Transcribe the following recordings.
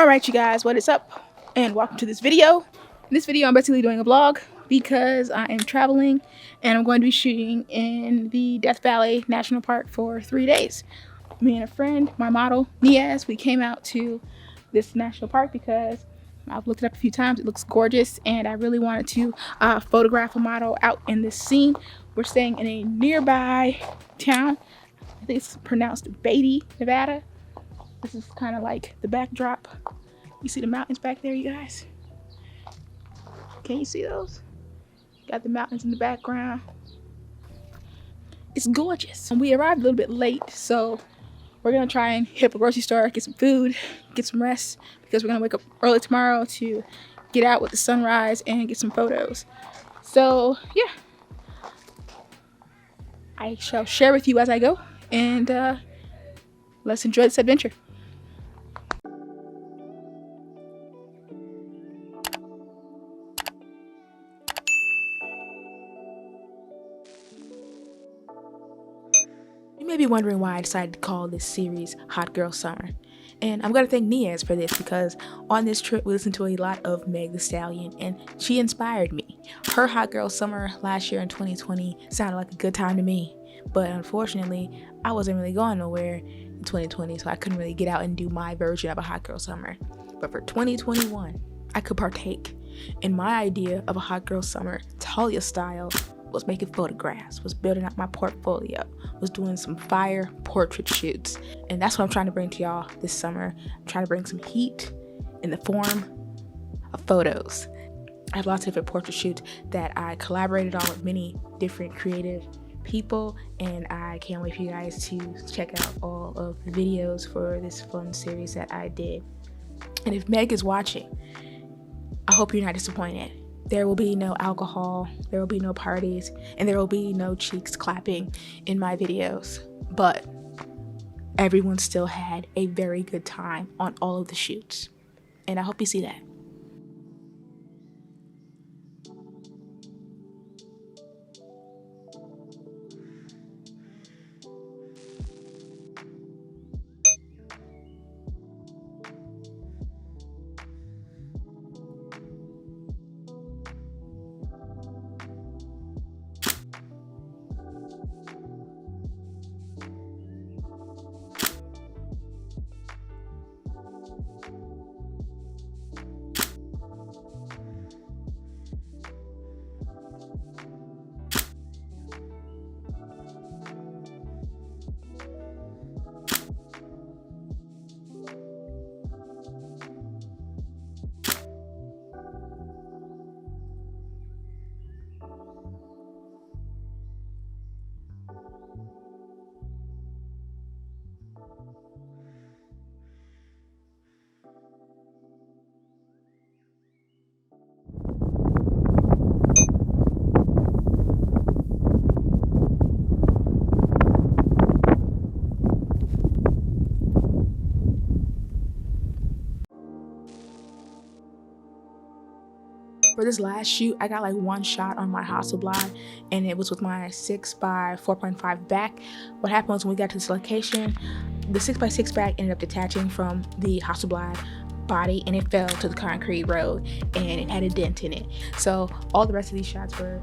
Alright you guys, what is up? And welcome to this video. In this video I'm basically doing a vlog because I am traveling and I'm going to be shooting in the Death Valley National Park for 3 days. Me and a friend, my model, Niaz, we came out to this national park because I've looked it up a few times. It looks gorgeous and I really wanted to photograph a model out in this scene. We're staying in a nearby town. I think it's pronounced Beatty, Nevada. This is kind of like the backdrop. You see the mountains back there, you guys? Can you see those? Got the mountains in the background. It's gorgeous. And we arrived a little bit late, so we're gonna try and hit up a grocery store, get some food, get some rest, because we're gonna wake up early tomorrow to get out with the sunrise and get some photos. So yeah, I shall share with you as I go, and let's enjoy this adventure. You may be wondering why I decided to call this series Hot Girl Summer. And I'm going to thank Niaz for this because on this trip we listened to a lot of Meg Thee Stallion and she inspired me. Her Hot Girl Summer last year in 2020 sounded like a good time to me. But unfortunately, I wasn't really going nowhere in 2020, so I couldn't really get out and do my version of a Hot Girl Summer. But for 2021, I could partake in my idea of a Hot Girl Summer, Talya style. Was making photographs, was building up my portfolio, was doing some fire portrait shoots. And that's what I'm trying to bring to y'all this summer. I'm trying to bring some heat in the form of photos. I have lots of different portrait shoots that I collaborated on with many different creative people, and I can't wait for you guys to check out all of the videos for this fun series that I did. And if Meg is watching, I hope you're not disappointed. There will be no alcohol, there will be no parties, and there will be no cheeks clapping in my videos. But everyone still had a very good time on all of the shoots. And I hope you see that. For this last shoot, I got like one shot on my Hasselblad, and it was with my 6x4.5 back. What happened was when we got to this location, the 6x6 back ended up detaching from the Hasselblad body and it fell to the concrete road and it had a dent in it. So all the rest of these shots were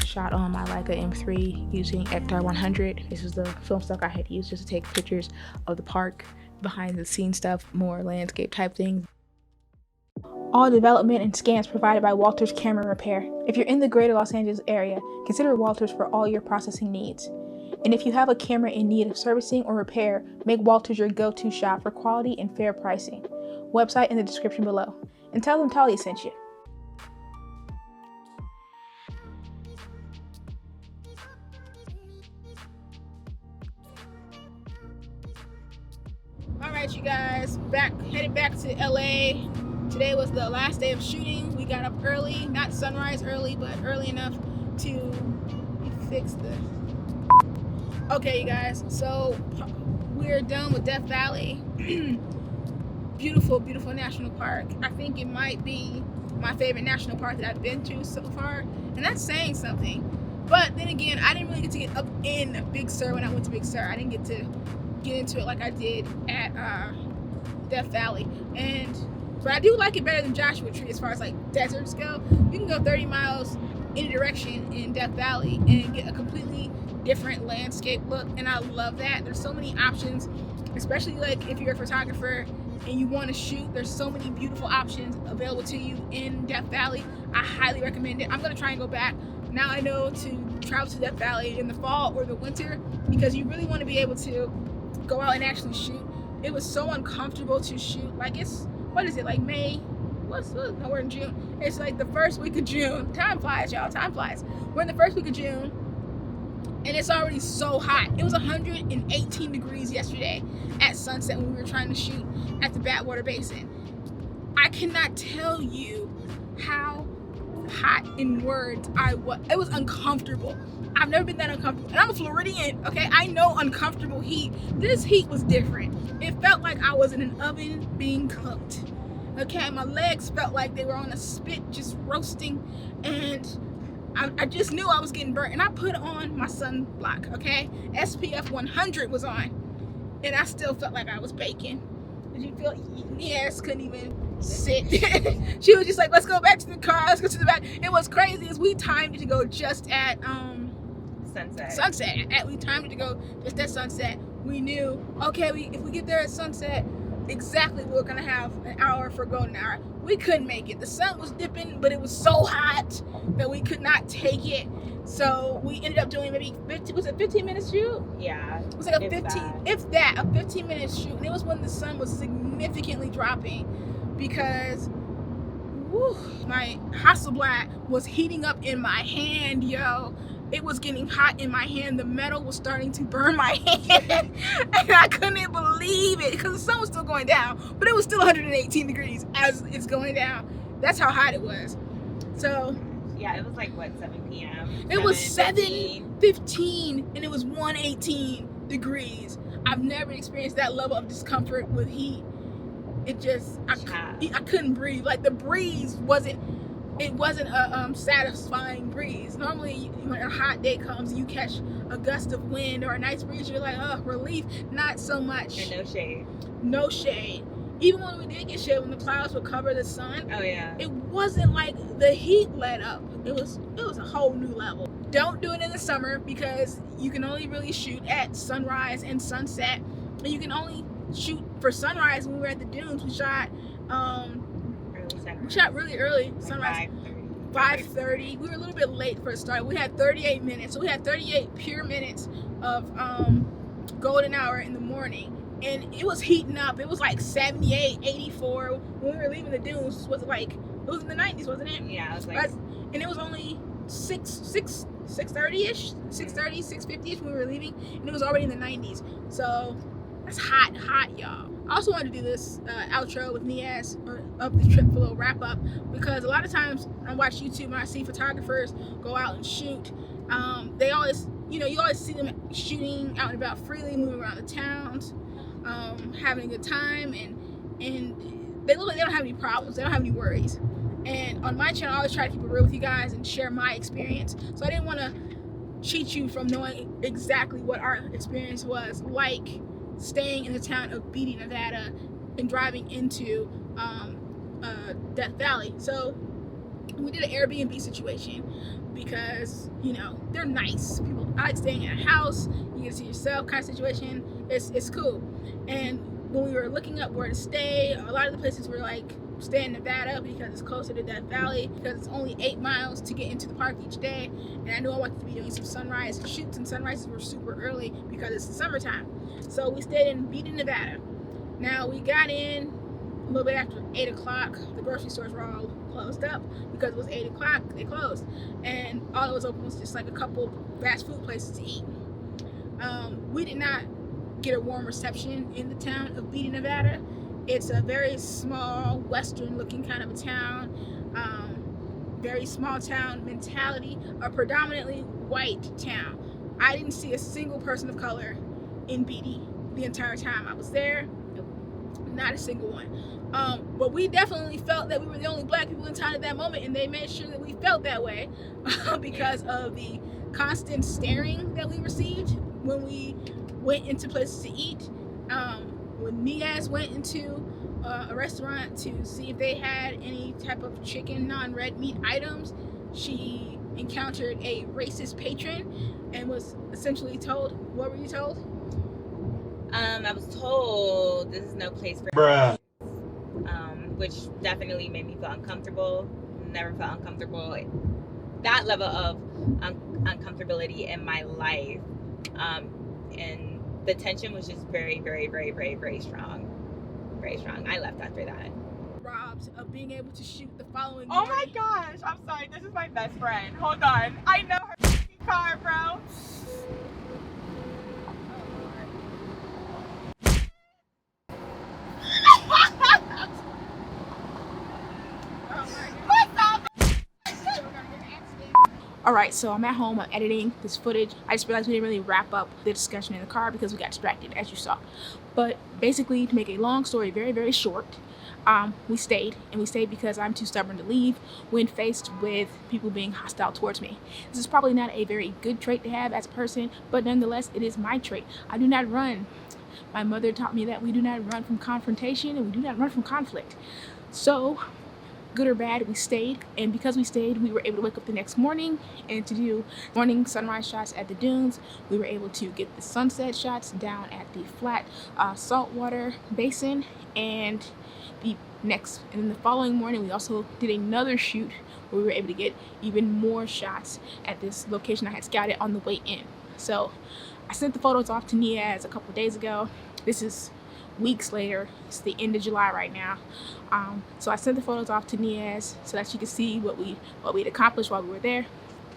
shot on my Leica M3 using Ektar 100. This is the film stock I had used just to take pictures of the park, behind the scenes stuff, more landscape type things. All development and scans provided by Walters Camera Repair. If you're in the greater Los Angeles area, consider Walters for all your processing needs. And if you have a camera in need of servicing or repair, make Walters your go-to shop for quality and fair pricing. Website in the description below. And tell them Talya sent you. Alright you guys, headed back to LA. Today was the last day of shooting. We got up early, not sunrise early, but early enough to fix the... Okay, you guys, so we're done with Death Valley. Beautiful, beautiful national park. I think it might be my favorite national park that I've been to so far, and that's saying something. But then again, I didn't really get to get up in Big Sur when I went to Big Sur. I didn't get to get into it like I did at Death Valley. And But I do like it better than Joshua Tree as far as like deserts go. You can go 30 miles any direction in Death Valley and get a completely different landscape look, and I love that. There's so many options, especially like if you're a photographer and you want to shoot. There's so many beautiful options available to you in Death Valley. I highly recommend it. I'm gonna try and go back. Now I know to travel to Death Valley in the fall or the winter, because you really want to be able to go out and actually shoot. It was so uncomfortable to shoot. Like it's, what is it, like May? No, we're in June. It's like the first week of June. Time flies, y'all. Time flies. We're in the first week of June, and it's already so hot. It was 118 degrees yesterday at sunset when we were trying to shoot at the Badwater Basin. I cannot tell you how hot in words I was. It was uncomfortable. I've never been that uncomfortable. And I'm a Floridian, okay? I know uncomfortable heat. This heat was different. It felt like I was in an oven being cooked. Okay, my legs felt like they were on a spit just roasting, and I just knew I was getting burnt. And I put on my sunblock, okay? SPF 100 was on, and I still felt like I was baking. Did you feel? Yes, couldn't even sit. She was just like, let's go back to the car, let's go to the back. It was crazy, as we timed it to go just at sunset. We timed it to go just at sunset. We knew, okay, if we get there at sunset, exactly we were gonna have an hour for golden hour. We couldn't make it. The sun was dipping, but it was so hot that we could not take it. So we ended up doing maybe 15 minutes shoot? Yeah. It was like a 15-minute shoot. And it was when the sun was significantly dropping, because my Hasselblad was heating up in my hand, yo. It was getting hot in my hand. The metal was starting to burn my hand. And I couldn't believe it, because the sun was still going down, but it was still 118 degrees as it's going down. That's how hot it was. So yeah, it was like what, 7 p.m.? It was 7:15 and it was 118 degrees. I've never experienced that level of discomfort with heat. It just, I couldn't breathe. Like the breeze wasn't a satisfying breeze. Normally when a hot day comes, you catch a gust of wind or a nice breeze, you're like, oh, relief. Not so much. And no shade. No shade. Even when we did get shade, when the clouds would cover the sun, oh yeah, it wasn't like the heat let up. It was a whole new level. Don't do it in the summer, because you can only really shoot at sunrise and sunset, and you can only shoot for sunrise. When we were at the dunes, we shot really early, like sunrise. 5:30. We were a little bit late for the start. We had 38 minutes, so we had 38 pure minutes of golden hour in the morning. And it was heating up. It was like 78, 84. When we were leaving the dunes, was it like, it was in the 90s, wasn't it? Yeah, it was like, and it was only 6:30-ish, 6:30, 6:50-ish when we were leaving, and it was already in the 90s. So that's hot, y'all. I also wanted to do this outro with Niaz of the trip for a little wrap up, because a lot of times I watch YouTube and I see photographers go out and shoot. They always, you always see them shooting out and about freely, moving around the towns, having a good time, and they look like they don't have any problems, they don't have any worries. And on my channel, I always try to keep it real with you guys and share my experience. So I didn't want to cheat you from knowing exactly what our experience was like staying in the town of Beatty, Nevada, and driving into Death Valley. So we did an Airbnb situation, because they're nice people. I like staying in a house, you get to see yourself kind of situation. It's cool. And when we were looking up where to stay, a lot of the places were like, stay in Nevada because it's closer to Death Valley, because it's only 8 miles to get into the park each day. And I knew I wanted to be doing some sunrise shoots, and sunrises were super early because it's the summertime. So we stayed in Beatty, Nevada. Now we got in a little bit after 8 o'clock. The grocery stores were all closed up because it was 8 o'clock, they closed. And all that was open was just like a couple fast food places to eat. We did not get a warm reception in the town of Beatty, Nevada. It's a very small, western looking kind of a town, very small town mentality, a predominantly white town. I didn't see a single person of color in Beatty the entire time I was there. Not a single one. But we definitely felt that we were the only black people in town at that moment, and they made sure that we felt that way because of the constant staring that we received when we went into places to eat. When Niaz went into a restaurant to see if they had any type of chicken non-red meat items, she encountered a racist patron and was essentially told, what were you told? I was told this is no place for Bruh. Which definitely made me feel uncomfortable. Never felt uncomfortable. That level of uncomfortability in my life, and the tension was just very, very, very, very, very strong. Very strong. I left after that. Robbed of being able to shoot the following Oh morning. my gosh! I'm sorry. This is my best friend. Hold on. I know her f***ing car, bro. Alright, so I'm at home, I'm editing this footage. I just realized we didn't really wrap up the discussion in the car because we got distracted, as you saw. But basically, to make a long story very, very short, we stayed. And we stayed because I'm too stubborn to leave when faced with people being hostile towards me. This is probably not a very good trait to have as a person, but nonetheless, it is my trait. I do not run. My mother taught me that we do not run from confrontation and we do not run from conflict. So, good or bad, we stayed, and because we stayed, we were able to wake up the next morning and to do morning sunrise shots at the dunes. We were able to get the sunset shots down at the flat saltwater basin, and then the following morning we also did another shoot where we were able to get even more shots at this location I had scouted on the way in. So I sent the photos off to Niaz a couple days ago. This is weeks later. It's the end of July right now. So I sent the photos off to Niaz so that she could see what we'd accomplished while we were there.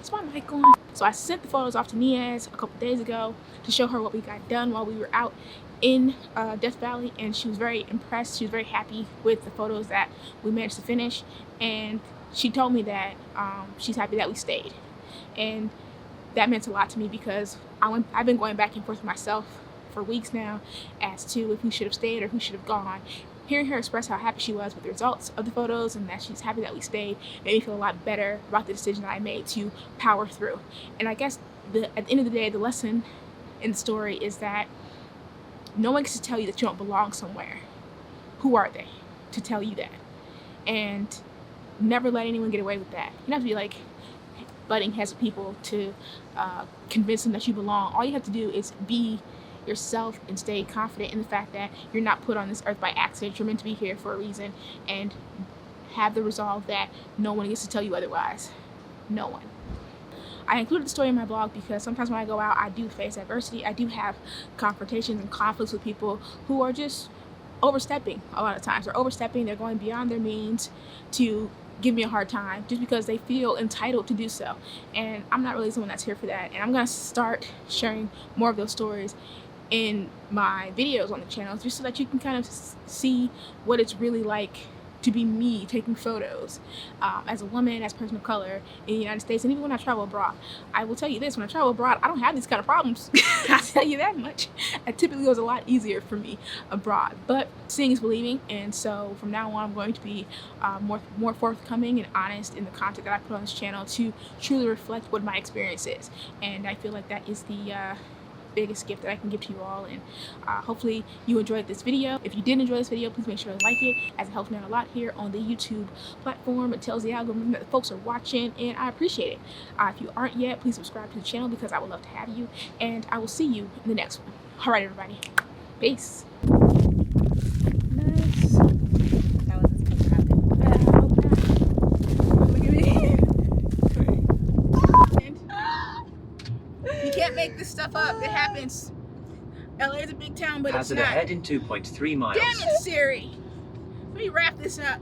Is my mic on? So I sent the photos off to Niaz a couple days ago to show her what we got done while we were out in Death Valley, and she was very impressed. She was very happy with the photos that we managed to finish, and she told me that she's happy that we stayed, and that meant a lot to me because I've been going back and forth with myself for weeks now as to if we should have stayed or who should have gone. Hearing her express how happy she was with the results of the photos and that she's happy that we stayed made me feel a lot better about the decision that I made to power through. And I guess at the end of the day, the lesson in the story is that no one gets to tell you that you don't belong somewhere. Who are they to tell you that? And never let anyone get away with that. You don't have to be like butting heads with people to convince them that you belong. All you have to do is be yourself and stay confident in the fact that you're not put on this earth by accident. You're meant to be here for a reason, and have the resolve that no one gets to tell you otherwise. No one. I included the story in my blog because sometimes when I go out, I do face adversity. I do have confrontations and conflicts with people who are just overstepping a lot of times. They're overstepping, they're going beyond their means to give me a hard time just because they feel entitled to do so. And I'm not really someone that's here for that. And I'm gonna start sharing more of those stories in my videos on the channel just so that you can kind of see what it's really like to be me taking photos as a woman, as a person of color in the United States, and even when I travel abroad. I will tell you this, when I travel abroad, I don't have these kind of problems. I'll tell you that much. It typically was a lot easier for me abroad, but seeing is believing, and so from now on I'm going to be more forthcoming and honest in the content that I put on this channel to truly reflect what my experience is. And I feel like that is the biggest gift that I can give to you all, and hopefully you enjoyed this video. If you did enjoy this video, please make sure to like it, as it helps me out a lot here on the YouTube platform. It tells the algorithm that the folks are watching, and I appreciate it. If you aren't yet, please subscribe to the channel because I would love to have you, and I will see you in the next one. All right, everybody, peace. Nice. That wasn't supposed to happen. Look at me. You can't make this stuff up. It happens. LA is a big town, but Hazard it's not. ahead in 2.3 miles. Damn it, Siri. Let me wrap this up.